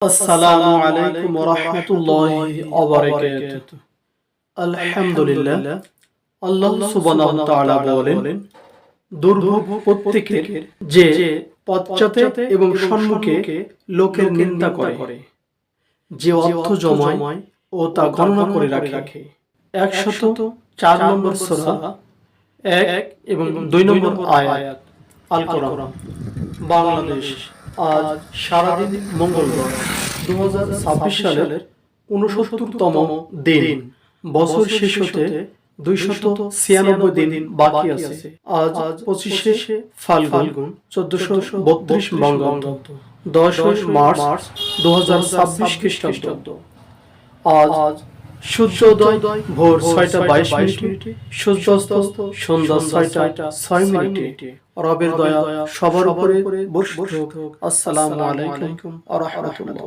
আসসালামু আলাইকুম ওয়া রাহমাতুল্লাহি ওয়া বারাকাতুহু। আলহামদুলিল্লাহ, আল্লাহ সুবহানাহু ওয়া তাআলা বলেন, দুর্ভোগ প্রত্যেকের যে পশ্চাতে এবং সম্মুখে লোকের নিন্দা করে, যে অর্থ জমায় ও তা গণনা করে রাখে। 104 নম্বর সূরা 1 এবং 2 নম্বর আয়াত আল কোরআন। বাংলাদেশ আজ সারাদিন মঙ্গলবার 2026 সালের 69তম দিন। বছর শেষ হতে 296 দিন বাকি আছে। আজ 25শে ফাল্গুন 1432 বঙ্গাব্দ, 10 মার্চ 2026 খ্রিস্টাব্দ। আজ সূর্যোদয় ভোর 6টা 22 মিনিটে, সূর্যাস্ত সন্ধ্যা 6টা 6 মিনিটে। রবের দয়া সবার উপরে বর্ষিত হোক। আসসালামু আলাইকুম ওয়া রাহমাতুল্লাহ।